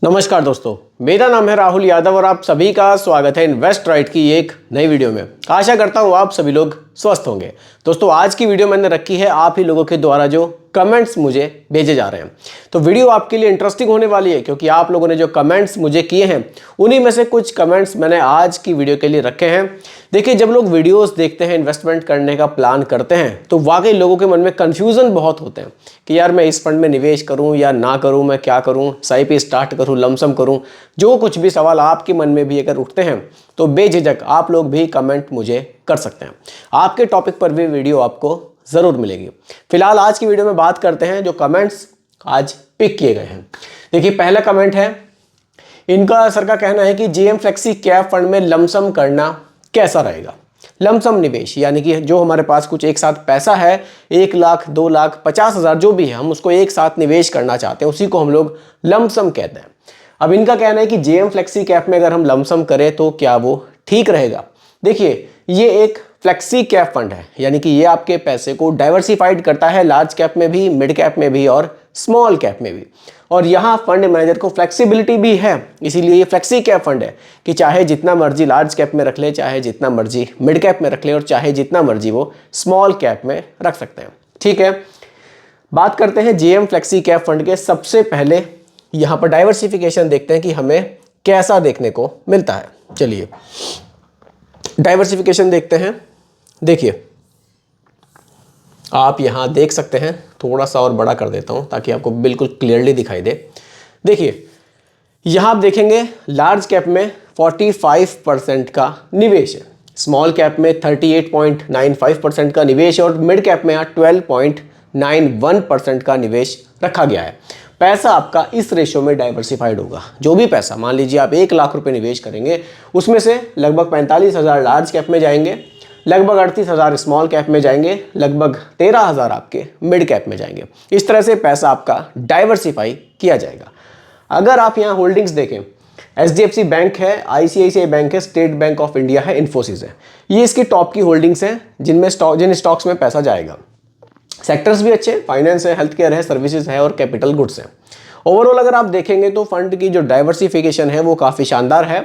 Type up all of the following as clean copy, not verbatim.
नमस्कार दोस्तों, मेरा नाम है राहुल यादव और आप सभी का स्वागत है इन्वेस्ट राइट की एक नई वीडियो में। आशा करता हूँ आप सभी लोग स्वस्थ होंगे। दोस्तों, आज की वीडियो मैंने रखी है आप ही लोगों के द्वारा जो कमेंट्स मुझे भेजे जा रहे हैं। तो वीडियो आपके लिए इंटरेस्टिंग होने वाली है क्योंकि आप लोगों ने जो कमेंट्स मुझे किए हैं उन्हीं में से कुछ कमेंट्स मैंने आज की वीडियो के लिए रखे हैं। देखिए, जब लोग वीडियोस देखते हैं, इन्वेस्टमेंट करने का प्लान करते हैं तो वाकई लोगों के मन में कन्फ्यूज़न बहुत होते हैं कि यार मैं इस फंड में निवेश करूं या ना करूं, मैं क्या करूं, SIP स्टार्ट करूं, लमसम करूं। जो कुछ भी सवाल आपके मन में भी अगर उठते हैं तो बेझिझक आप लोग भी कमेंट मुझे कर सकते हैं। आपके टॉपिक पर भी वीडियो आपको ज़रूर मिलेगी। फिलहाल आज की वीडियो में बात करते हैं जो कमेंट्स आज पिक किए गए हैं। देखिए, पहला कमेंट है, इनका सर का कहना है कि GM फ्लेक्सी कैप फंड में लमसम करना कैसा रहेगा। लमसम निवेश यानी कि जो हमारे पास कुछ एक साथ पैसा है, 1 लाख, 2 लाख, 50,000 जो भी है, हम उसको एक साथ निवेश करना चाहते हैं, उसी को हम लोग लमसम कहते हैं। अब इनका कहना है कि GM फ्लेक्सी कैप में अगर हम लमसम करें तो क्या वो ठीक रहेगा। देखिए, ये एक फ्लेक्सी कैप फंड है यानी कि ये आपके पैसे को डाइवर्सिफाइड करता है, लार्ज कैप में भी, मिड कैप में भी और स्मॉल कैप में भी। और यहाँ फंड मैनेजर को फ्लेक्सिबिलिटी भी है, इसीलिए ये फ्लेक्सी कैप फंड है कि चाहे जितना मर्जी लार्ज कैप में रख ले, चाहे जितना मर्जी मिड कैप में रख ले और चाहे जितना मर्जी वो स्मॉल कैप में रख सकते हैं। ठीक है, बात करते हैं GM फ्लेक्सी कैप फंड के। सबसे पहले यहाँ पर डाइवर्सिफिकेशन देखते हैं कि हमें कैसा देखने को मिलता है। चलिए डाइवर्सिफिकेशन देखते हैं। देखिए, आप यहाँ देख सकते हैं, थोड़ा सा और बड़ा कर देता हूँ ताकि आपको बिल्कुल क्लियरली दिखाई दे। देखिए, यहाँ आप देखेंगे लार्ज कैप में 45% का निवेश है, स्मॉल कैप में 38.95% का निवेश है और मिड कैप में 12.91% का निवेश रखा गया है। पैसा आपका इस रेशो में डाइवर्सिफाइड होगा। जो भी पैसा, मान लीजिए आप 1 लाख रुपए निवेश करेंगे, उसमें से लगभग 45,000 लार्ज कैप में जाएंगे, लगभग 38,000 स्मॉल कैप में जाएंगे, लगभग 13,000 आपके मिड कैप में जाएंगे। इस तरह से पैसा आपका डाइवर्सिफाई किया जाएगा। अगर आप यहाँ होल्डिंग्स देखें, HDFC बैंक है, ICICI बैंक है, स्टेट बैंक ऑफ इंडिया है, इन्फोसिस है, ये इसकी टॉप की होल्डिंग्स हैं जिन स्टॉक्स में पैसा जाएगा। सेक्टर्स भी अच्छे, फाइनेंस है, हेल्थ केयर है, सर्विसेज है और कैपिटल गुड्स है। ओवरऑल अगर आप देखेंगे तो फंड की जो डाइवर्सिफिकेशन है वो काफ़ी शानदार है।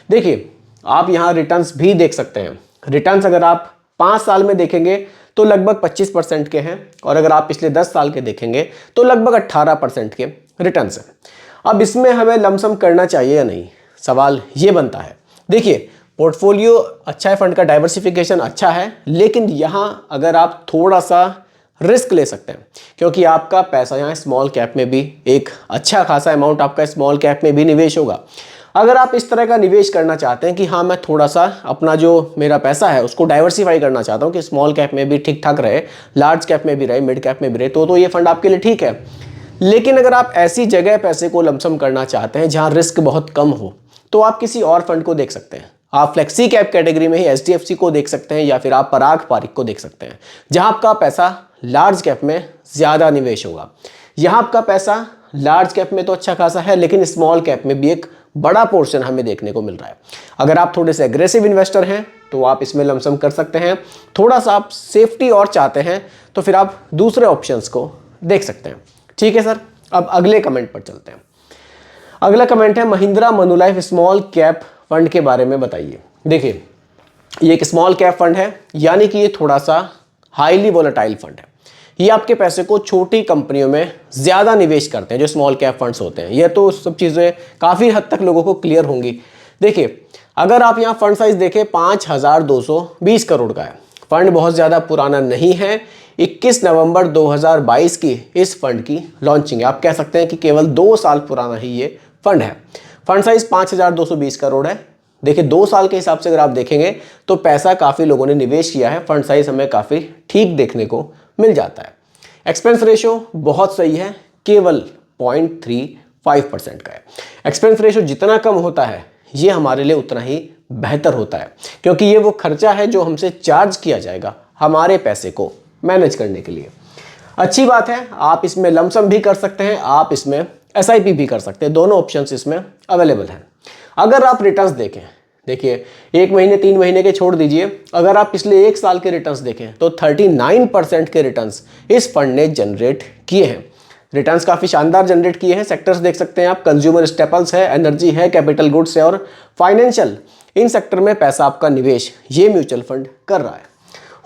देखिए, आप यहाँ रिटर्न्स भी देख सकते हैं। रिटर्न्स अगर आप 5 साल में देखेंगे तो लगभग 25% के हैं और अगर आप पिछले 10 साल के देखेंगे तो लगभग 18% के रिटर्न्स हैं। अब इसमें हमें लमसम करना चाहिए या नहीं, सवाल ये बनता है। देखिए, पोर्टफोलियो अच्छा है, फंड का डाइवर्सिफिकेशन अच्छा है, लेकिन यहाँ अगर आप थोड़ा सा रिस्क ले सकते हैं क्योंकि आपका पैसा यहाँ स्मॉल कैप में भी एक अच्छा खासा अमाउंट आपका स्मॉल कैप में भी निवेश होगा। अगर आप इस तरह का निवेश करना चाहते हैं कि हाँ, मैं थोड़ा सा अपना जो मेरा पैसा है उसको डाइवर्सिफाई करना चाहता हूँ कि स्मॉल कैप में भी ठीक ठाक रहे, लार्ज कैप में भी रहे, मिड कैप में भी रहे, तो ये फंड आपके लिए ठीक है। लेकिन अगर आप ऐसी जगह पैसे को लमसम करना चाहते हैं जहाँ रिस्क बहुत कम हो तो आप किसी और फंड को देख सकते हैं। आप फ्लेक्सी कैप कैटेगरी में ही HDFC को देख सकते हैं या फिर आप पराग पारिक को देख सकते हैं जहाँ आपका पैसा लार्ज कैप में ज़्यादा निवेश होगा। यहाँ आपका पैसा लार्ज कैप में तो अच्छा खासा है लेकिन स्मॉल कैप में भी एक बड़ा पोर्शन हमें देखने को मिल रहा है। अगर आप थोड़े से एग्रेसिव इन्वेस्टर हैं तो आप इसमें लमसम कर सकते हैं। थोड़ा सा आप सेफ्टी और चाहते हैं तो फिर आप दूसरे ऑप्शंस को देख सकते हैं। ठीक है सर, अब अगले कमेंट पर चलते हैं। अगला कमेंट है, Mahindra Manulife small cap fund के बारे में बताइए। देखिए, ये एक स्मॉल कैप फंड है यानी कि ये थोड़ा सा हाईली वोलेटाइल फंड है। ये आपके पैसे को छोटी कंपनियों में ज़्यादा निवेश करते हैं जो स्मॉल कैप फंड्स होते हैं। ये तो सब चीज़ें काफ़ी हद तक लोगों को क्लियर होंगी। देखिए, अगर आप यहाँ फंड साइज देखें 5,220 करोड़ का है। फंड बहुत ज़्यादा पुराना नहीं है, 21 नवंबर 2022 की इस फंड की लॉन्चिंग है। आप कह सकते हैं कि केवल 2 साल पुराना ही ये फंड है। फंड साइज 5,220 करोड़ है। देखिए, 2 साल के हिसाब से अगर आप देखेंगे तो पैसा काफ़ी लोगों ने निवेश किया है। फंड साइज हमें काफ़ी ठीक देखने को मिल जाता है। एक्सपेंस रेशो बहुत सही है, केवल 0.35% का है। एक्सपेंस रेशो जितना कम होता है ये हमारे लिए उतना ही बेहतर होता है क्योंकि ये वो खर्चा है जो हमसे चार्ज किया जाएगा हमारे पैसे को मैनेज करने के लिए। अच्छी बात है, आप इसमें लमसम भी कर सकते हैं, आप इसमें SIP भी कर सकते हैं, दोनों ऑप्शंस इसमें अवेलेबल हैं। अगर आप रिटर्न्स देखें, देखिए 1 महीने 3 महीने के छोड़ दीजिए, अगर आप पिछले 1 साल के रिटर्न्स देखें तो 39% के रिटर्न्स इस फंड ने जनरेट किए हैं। रिटर्न्स काफ़ी शानदार जनरेट किए हैं। सेक्टर्स देख सकते हैं आप, कंज्यूमर स्टेपल्स है, एनर्जी है, कैपिटल गुड्स है और फाइनेंशियल, इन सेक्टर में पैसा आपका निवेश ये म्यूचुअल फंड कर रहा है।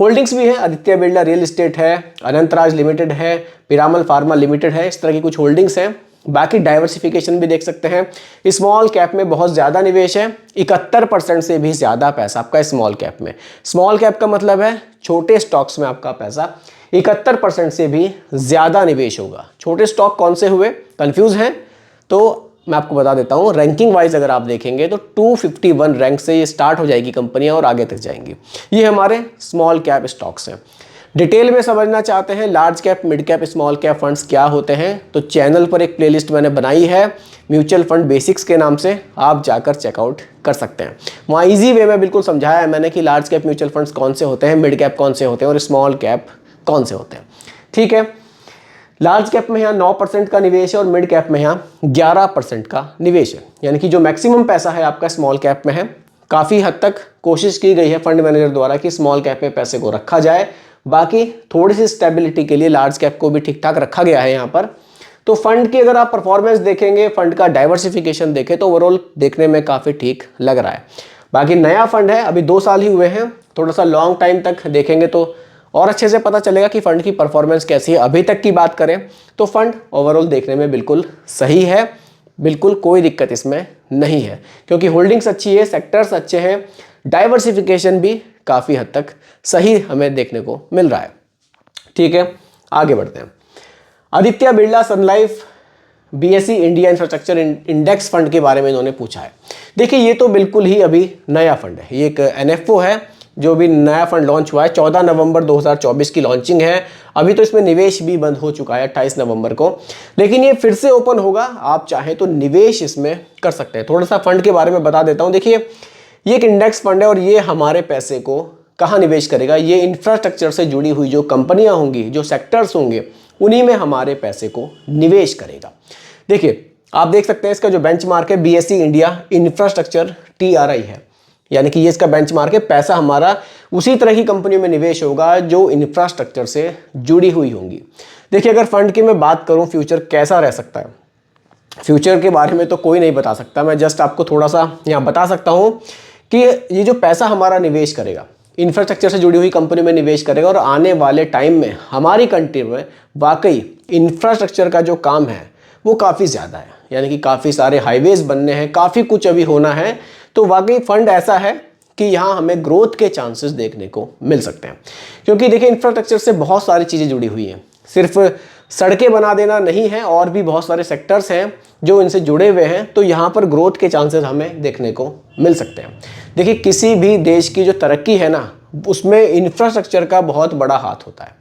होल्डिंग्स भी है, आदित्य बिरला रियल इस्टेट है, अनंतराज लिमिटेड है, पिरामल फार्मा लिमिटेड है, इस तरह की कुछ होल्डिंग्स हैं। बाकी डाइवर्सिफिकेशन भी देख सकते हैं। स्मॉल कैप में बहुत ज़्यादा निवेश है, 71% से भी ज़्यादा पैसा आपका स्मॉल कैप में। स्मॉल कैप का मतलब है छोटे स्टॉक्स में आपका पैसा 71% से भी ज़्यादा निवेश होगा। छोटे स्टॉक कौन से हुए, कंफ्यूज हैं तो मैं आपको बता देता हूँ। रैंकिंग वाइज अगर आप देखेंगे तो 251 रैंक से ये स्टार्ट हो जाएगी कंपनियाँ और आगे तक जाएंगी। ये हमारे स्मॉल कैप स्टॉक्स हैं। डिटेल में समझना चाहते हैं large cap, mid cap, small cap funds क्या होते हैं, तो चैनल पर एक प्लेलिस्ट मैंने बनाई है म्यूचुअल फंड बेसिक्स के नाम से, आप जाकर चेकआउट कर सकते हैं। वहाँ ईजी वे में बिल्कुल समझाया है मैंने कि लार्ज कैप म्यूचुअल फंड्स कौन से होते हैं, मिड कैप कौन से होते हैं और स्मॉल कैप कौन से होते हैं। ठीक है, लार्ज कैप में यहाँ 9% का निवेश है और मिड कैप में यहाँ 11% का निवेश है। यानी कि जो मैक्सिमम पैसा है आपका स्मॉल कैप में है। काफ़ी हद तक कोशिश की गई है फंड मैनेजर द्वारा कि स्मॉल कैप में पैसे को रखा जाए, बाकी थोड़ी सी स्टेबिलिटी के लिए लार्ज कैप को भी ठीक ठाक रखा गया है यहाँ पर। तो फंड की अगर आप परफॉर्मेंस देखेंगे, फंड का डाइवर्सिफिकेशन देखें तो ओवरऑल देखने में काफ़ी ठीक लग रहा है। बाकी नया फंड है, अभी 2 साल ही हुए हैं, थोड़ा सा लॉन्ग टाइम तक देखेंगे तो और अच्छे से पता चलेगा कि फंड की परफॉर्मेंस कैसी है। अभी तक की बात करें तो फंड ओवरऑल देखने में बिल्कुल सही है, बिल्कुल कोई दिक्कत इसमें नहीं है, क्योंकि होल्डिंग्स अच्छी है, सेक्टर्स अच्छे हैं, डाइवर्सिफिकेशन भी काफ़ी हद तक सही हमें देखने को मिल रहा है। ठीक है, आगे बढ़ते हैं। Aditya Birla Sun Life BSE India infrastructure index fund के बारे में इन्होंने पूछा है। देखिए ये तो बिल्कुल ही अभी नया फंड है, ये एक एनएफओ है जो भी नया फंड लॉन्च हुआ है। 14 नवंबर 2024 की लॉन्चिंग है। अभी तो इसमें निवेश भी बंद हो चुका है 28 नवंबर को, लेकिन ये फिर से ओपन होगा, आप चाहें तो निवेश इसमें कर सकते हैं। थोड़ा सा फंड के बारे में बता देता हूँ। देखिए ये एक इंडेक्स फंड है और ये हमारे पैसे को कहाँ निवेश करेगा, ये इंफ्रास्ट्रक्चर से जुड़ी हुई जो कंपनियां होंगी, जो सेक्टर्स होंगे, उन्हीं में हमारे पैसे को निवेश करेगा। देखिए आप देख सकते हैं इसका जो बेंचमार्क है बीएसई इंडिया इंफ्रास्ट्रक्चर TRI है, यानी कि ये इसका बेंचमार्क है। पैसा हमारा उसी तरह की कंपनियों में निवेश होगा जो इंफ्रास्ट्रक्चर से जुड़ी हुई होंगी। देखिए अगर फंड की मैं बात करूं फ्यूचर कैसा रह सकता है, फ्यूचर के बारे में तो कोई नहीं बता सकता, मैं जस्ट आपको थोड़ा सा यहाँ बता सकता हूँ कि ये जो पैसा हमारा निवेश करेगा इंफ्रास्ट्रक्चर से जुड़ी हुई कंपनी में निवेश करेगा और आने वाले टाइम में हमारी कंट्री में वाकई इंफ्रास्ट्रक्चर का जो काम है वो काफ़ी ज़्यादा है। यानी कि काफ़ी सारे हाईवेज बनने हैं, काफ़ी कुछ अभी होना है। तो वाकई फंड ऐसा है कि यहाँ हमें ग्रोथ के चांसेस देखने को मिल सकते हैं, क्योंकि देखिए इंफ्रास्ट्रक्चर से बहुत सारी चीज़ें जुड़ी हुई हैं, सिर्फ सड़कें बना देना नहीं है, और भी बहुत सारे सेक्टर्स हैं जो इनसे जुड़े हुए हैं। तो यहाँ पर ग्रोथ के चांसेस हमें देखने को मिल सकते हैं। देखिए किसी भी देश की जो तरक्की है ना, उसमें इंफ्रास्ट्रक्चर का बहुत बड़ा हाथ होता है।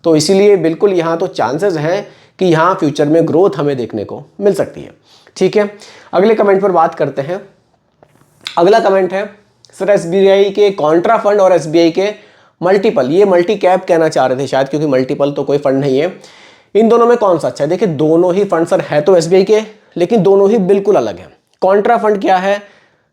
तो इसीलिए बिल्कुल यहाँ तो चांसेस हैं कि यहाँ फ्यूचर में ग्रोथ हमें देखने को मिल सकती है। ठीक है, अगले कमेंट पर बात करते हैं। अगला कमेंट है सर एसबीआई के कॉन्ट्रा फंड और एसबीआई के मल्टीपल, ये मल्टी कैप कहना चाह रहे थे शायद, क्योंकि मल्टीपल तो कोई फंड नहीं है। इन दोनों में कौन सा अच्छा है? देखिए दोनों ही फंड सर है तो एसबीआई के, लेकिन दोनों ही बिल्कुल अलग हैं। कॉन्ट्रा फंड क्या है,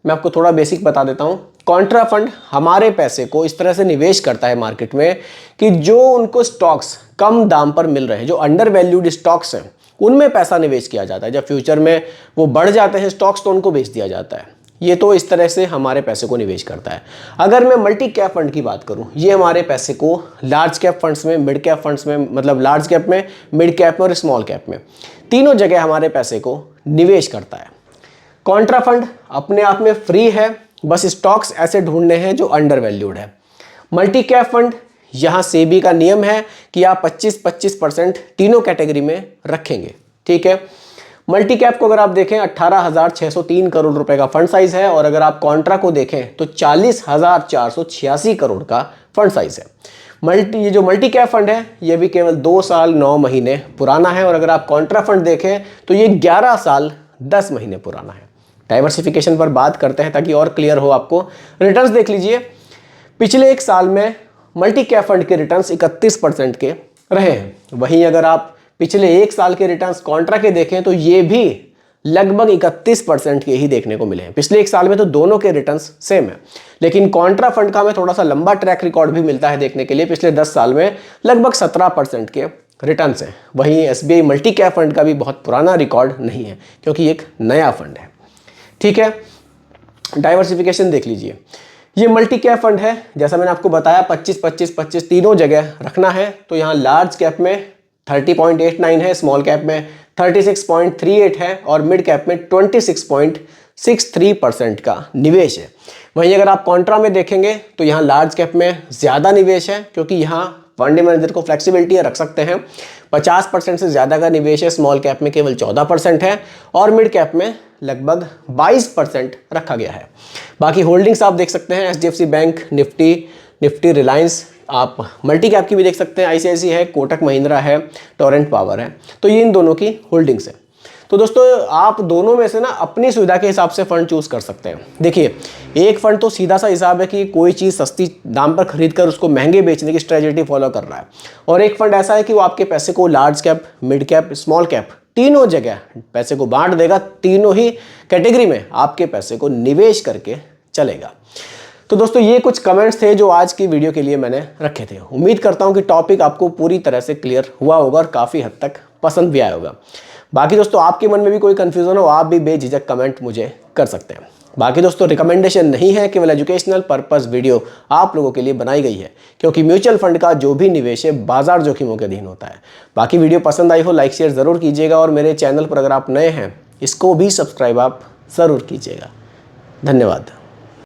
मैं आपको थोड़ा बेसिक बता देता हूँ। कॉन्ट्रा फंड हमारे पैसे को इस तरह से निवेश करता है मार्केट में कि जो उनको स्टॉक्स कम दाम पर मिल रहे हैं, जो अंडर वैल्यूड स्टॉक्स हैं, उनमें पैसा निवेश किया जाता है। जब फ्यूचर में वो बढ़ जाते हैं स्टॉक्स तो उनको बेच दिया जाता है। ये तो इस तरह से हमारे पैसे को निवेश करता है। अगर मैं मल्टी कैप फंड की बात करूं, ये हमारे पैसे को लार्ज कैप फंड्स में, मिड कैप फंड्स में, मतलब लार्ज कैप में, मिड कैप में और स्मॉल कैप में, तीनों जगह हमारे पैसे को निवेश करता है। कॉन्ट्रा फंड अपने आप में फ्री है, बस स्टॉक्स ऐसे ढूंढने हैं जो अंडर वैल्यूड है। मल्टी कैप फंड, यहाँ सेबी का नियम है कि आप 25-25% तीनों कैटेगरी में रखेंगे। ठीक है, मल्टी कैप को अगर आप देखें 18,603 करोड़ रुपए का फंड साइज है, और अगर आप कॉन्ट्रा को देखें तो 40,486 करोड़ का फंड साइज है। ये जो मल्टी कैप फंड है ये भी केवल 2 साल 9 महीने पुराना है, और अगर आप कॉन्ट्रा फंड देखें तो ये 11 साल 10 महीने पुराना है। डाइवर्सिफिकेशन पर बात करते हैं ताकि और क्लियर हो आपको। रिटर्न्स देख लीजिए, पिछले 1 साल में मल्टी कैप फंड के रिटर्न्स 31% के रहे हैं। वहीं अगर आप पिछले 1 साल के रिटर्न्स कॉन्ट्रा के देखें तो ये भी लगभग 31% के ही देखने को मिले हैं। पिछले 1 साल में तो दोनों के रिटर्न्स सेम है, लेकिन कॉन्ट्रा फंड का हमें थोड़ा सा लंबा ट्रैक रिकॉर्ड भी मिलता है देखने के लिए। पिछले 10 साल में लगभग 17% के रिटर्न है। वहीं SBI मल्टी कैप फंड का भी बहुत पुराना रिकॉर्ड नहीं है क्योंकि एक नया फंड है। ठीक है, डाइवर्सिफिकेशन देख लीजिए। ये मल्टी कैप फंड है, जैसा मैंने आपको बताया 25-25-25 तीनों जगह रखना है। तो यहाँ लार्ज कैप में 30.89 है, स्मॉल कैप में 36.38 है और मिड कैप में 26.63% का निवेश है। वहीं अगर आप कॉन्ट्रा में देखेंगे तो यहाँ लार्ज कैप में ज़्यादा निवेश है क्योंकि यहाँ फंड मैनेजर को फ्लेक्सिबिलिटी रख सकते हैं। 50% से ज़्यादा का निवेश है, स्मॉल कैप में केवल 14% है और मिड कैप में लगभग 22% रखा गया है। बाकी होल्डिंग्स आप देख सकते हैं HDFC बैंक, निफ्टी रिलायंस, आप मल्टी कैप की भी देख सकते हैं, ICICI है, कोटक महिंद्रा है, टोरेंट पावर है। तो ये इन दोनों की होल्डिंग्स है। तो दोस्तों आप दोनों में से ना अपनी सुविधा के हिसाब से फंड चूज कर सकते हैं। देखिए, एक फंड तो सीधा सा हिसाब है कि कोई चीज़ सस्ती दाम पर खरीद कर उसको महंगे बेचने की स्ट्रेटजी फॉलो कर रहा है, और एक फंड ऐसा है कि वो आपके पैसे को large cap, mid cap, small cap तीनों जगह पैसे को बांट देगा, तीनों ही कैटेगरी में आपके पैसे को निवेश करके चलेगा। तो दोस्तों ये कुछ कमेंट्स थे जो आज की वीडियो के लिए मैंने रखे थे। उम्मीद करता हूँ कि टॉपिक आपको पूरी तरह से क्लियर हुआ होगा और काफ़ी हद तक पसंद भी आया होगा। बाकी दोस्तों आपके मन में भी कोई कन्फ्यूज़न हो, आप भी बेझिझक कमेंट मुझे कर सकते हैं। बाकी दोस्तों रिकमेंडेशन नहीं है, केवल एजुकेशनल पर्पस वीडियो आप लोगों के लिए बनाई गई है, क्योंकि म्यूचुअल फंड का जो भी निवेश है बाजार जोखिमों के अधीन होता है। बाकी वीडियो पसंद आई हो लाइक शेयर ज़रूर कीजिएगा, और मेरे चैनल पर अगर आप नए हैं इसको भी सब्सक्राइब आप ज़रूर कीजिएगा। धन्यवाद।